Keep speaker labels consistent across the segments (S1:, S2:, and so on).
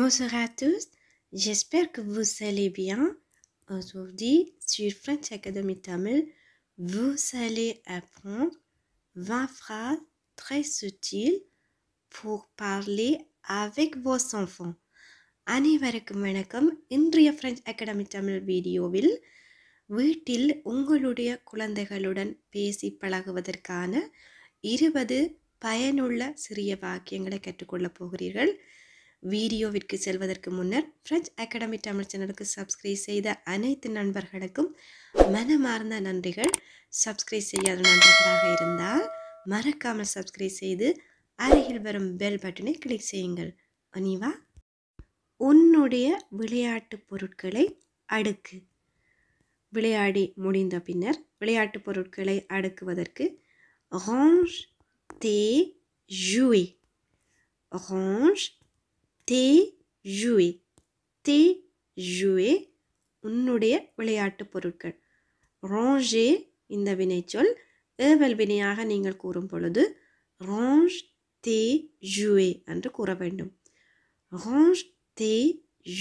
S1: Bonsoir à tous, j'espère que vous allez bien. Aujourd'hui, sur French Academy Tamil, vous allez apprendre 20 phrases très subtiles pour parler avec vos enfants. அனைவருக்கும் வணக்கம். இன்றைய French Academy Tamil வீடியோவில் வீட்டில் உங்களுடைய குழந்தைகளுடன் பேசி பழகுவதற்கான 20 பயனுள்ள சிறிய வாக்கியங்களை கற்றுக்கொள்ளப் போகிறீர்கள். வீடியோவிற்கு செல்வதற்கு முன்னர் French Academy தமிழ் சேனலுக்கு சப்ஸ்கிரைப் செய்த அனைத்து நண்பர்களுக்கும் மனமார்ந்த நன்றிகள். சப்ஸ்கிரைப் செய்யாத நண்பர்களாக இருந்தால் மறக்காமல் சப்ஸ்கிரைப் செய்து அருகில் வரும் பெல் பட்டனை கிளிக் செய்யுங்கள். அனிவா, உன்னுடைய விளையாட்டு பொருட்களை அடுக்கு. விளையாடி முடிந்த பின்னர் விளையாட்டு பொருட்களை அடுக்குவதற்கு range tes jouets. range tes jouets. tes jouets உன்னுடைய விளையாட்டு பொருட்கள். ranger இந்த வினைச்சொல் ஏவல் வினையாக நீங்கள் கூறும் பொழுது range tes jouets என்று கூற வேண்டும். range tes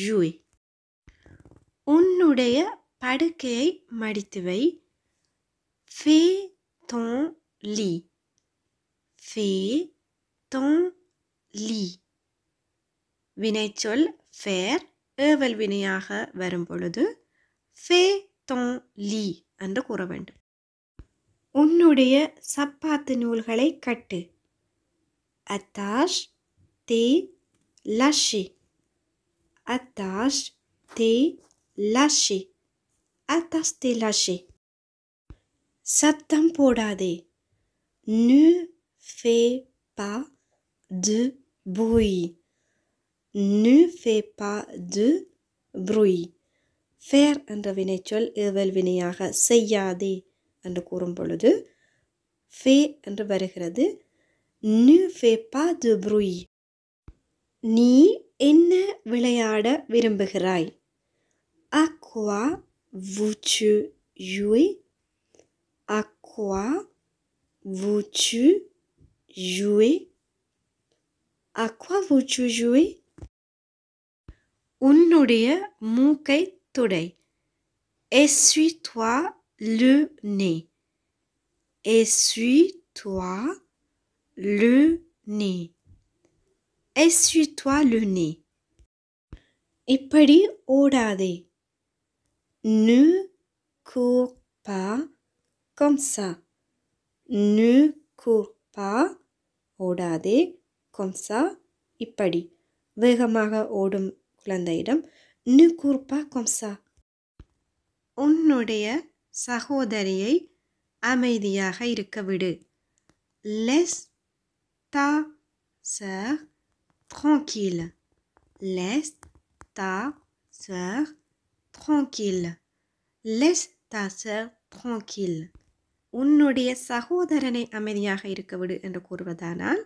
S1: jouets. உன்னுடைய படுக்கையை மடித்து வை. fais ton lit. fais ton lit. வினைச்சொல் faire ஏவல் வினையாக வரும் பொழுது fais ton lit என்று கூற வேண்டும். உன்னுடைய சப்பாத்து நூல்களை கட்டு. attache tes lacets. attache tes lacets. attache tes lacets. சத்தம் போடாதே. ne fais pas de bruit. ne fais pas de bruit. faire என்ற வினைச்சொல் ஏவல் வினையாக செய்யாதே என்று கூறும் பொழுது fais என்று வருகிறது. ne fais pas de bruit. நீ என்ன விளையாட விரும்புகிறாய்? à quoi veux-tu jouer? à quoi veux-tu jouer? à quoi veux-tu jouer? உன்னுடைய மூக்கை துடை. essuie-toi le nez. essuie-toi le nez. essuie-toi le nez. இப்படி ஓடாதே. ne cours pas comme ça. ne cours pas ஓடாதே comme ça இப்படி. வேகமாக ஓடும் குழந்தையிடம் ne cours pas comme ça. உன்னுடைய சகோதரியை அமைதியாக இருக்க விடு. laisse ta sœur tranquille. laisse ta sœur tranquille. laisse ta sœur tranquille. உன்னுடைய சகோதரனை அமைதியாக இருக்க விடு என்று கூறுவதானால்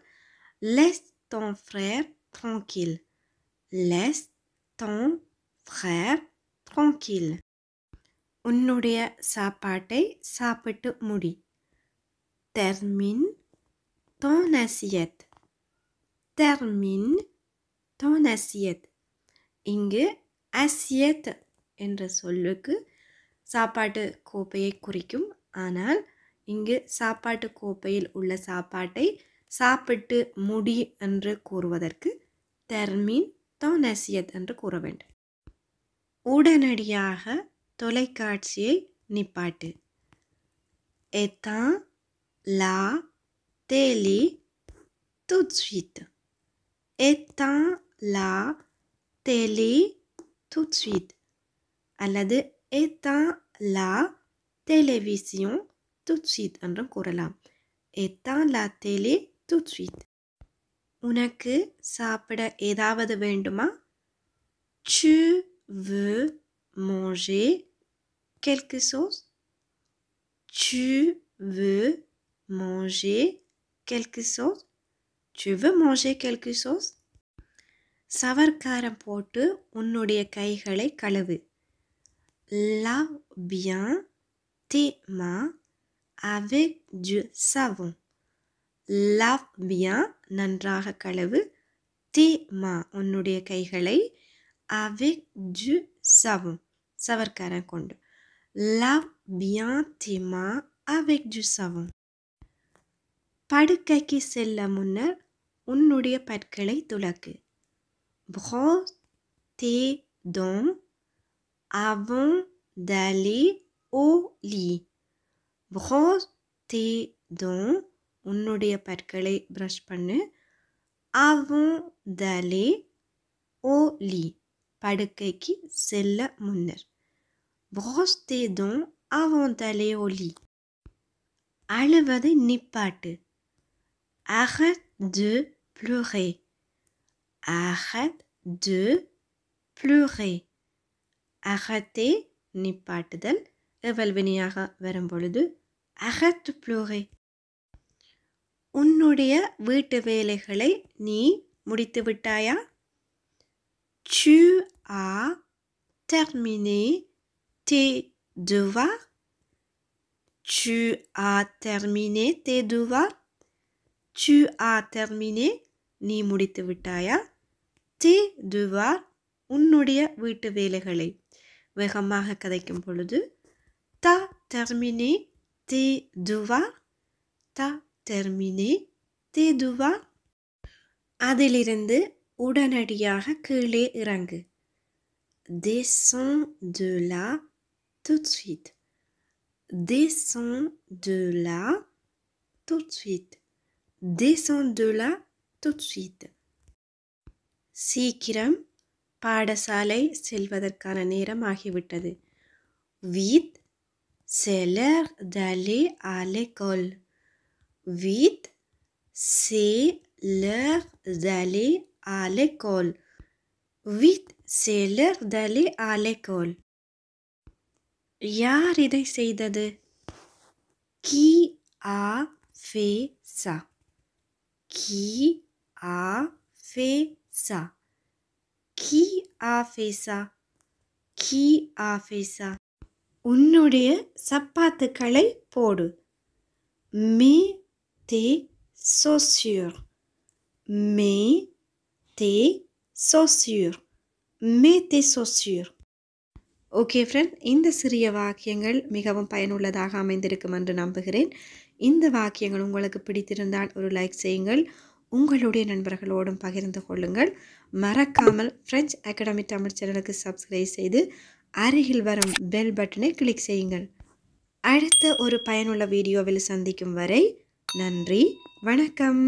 S1: laisse ton frère tranquille. laisse ton frère tranquille. உன்னுடைய சாப்பாட்டை சாப்பிட்டு முடி. termine ton assiette. termine ton assiette. இங்கு assiette என்ற சொல்லுக்கு சாப்பாட்டு கோப்பையை குறிக்கும். ஆனால் இங்கு சாப்பாட்டு கோப்பையில் உள்ள சாப்பாட்டை சாப்பிட்டு முடி என்று கூறுவதற்கு termine ton assiette என்று கூற வேண்டும். உடனடியாக தொலைக்காட்சியை நிப்பாட்டு. éteins la télé tout de suite. éteins la télé tout de suite. அல்லது éteins la télévision tout de suite என்றும் கூறலாம். éteins la télé tout de suite. உனக்கு சாப்பிட ஏதாவது வேண்டுமா? tu veux manger quelque chose? tu veux manger quelque chose? tu veux manger quelque chose? சவர்க்காரம் போட்டு உன்னுடைய கைகளை கழுவு. lave bien tes mains avec du savon. lave bien நன்றாக கழுவு. tes mains உன்னுடைய கைகளை avec du savon சவர்க்காரம் கொண்டு lave bien tes mains avec du savon படுக்கைக்கு செல்ல முன்னர் உன்னுடைய பற்களை துலக்கு brosse tes dents avant d'aller au lit brosse tes dents உன்னுடைய பற்களை ப்ரஷ் பண்ணு avant d'aller au lit படுக்கைக்கு செல்ல முன்னர் brosse tes dents avant d'aller au lit அழுவதை நிப்பாட்டு arrête de pleurer arrête de pleurer arrêter நிப்பாட்டுதல் எவல்வினியாக வரும் பொழுது arrête de pleurer உன்னுடைய வீட்டு வேலைகளை நீ முடித்து விட்டாயா tu as terminé tes devoirs tu as terminé tes devoirs tu as terminé நீ முடித்து விட்டாயா tes devoirs உன்னுடைய வீட்டு வேலைகளை வேகமாக கதைக்கும் பொழுது t'as terminé tes devoirs t'as terminé tes devoirs அதிலிருந்து உடனடியாக கீழே இறங்கு descends de là tout de suite descends de là tout de suite descends de là tout de suite சீக்கிரம் பாடசாலை செல்வதற்கான நேரம் ஆகிவிட்டது vite c'est l'heure d'aller à l'école vite c'est l'heure d'aller à l'école vite c'est l'heure d'aller à l'école யார் இதை செய்தது qui a fait ça qui a fait ça qui a fait ça qui a fait ça உன்னுடைய சப்பாத்துக்களை போடு mets tes chaussures mets tes chaussures mets tes chaussures okay friend இந்த சிறிய வாக்கியங்கள் மிகவும் பயனுள்ளதாக அமைந்திருக்கும் என்று நம்புகிறேன் இந்த வாக்கியங்கள் உங்களுக்கு பிடித்திருந்தால் ஒரு லைக் செய்யுங்கள் உங்களுடைய நண்பர்களோடும் பகிர்ந்து கொள்ளுங்கள் மறக்காமல் ஃப்ரெஞ்ச் அகாடமி தமிழ் சேனலுக்கு சப்ஸ்கிரைப் செய்து அருகில் வரும் பெல் பட்டனை கிளிக் செய்யுங்கள் அடுத்த ஒரு பயனுள்ள வீடியோவில் சந்திக்கும் வரை நன்றி வணக்கம்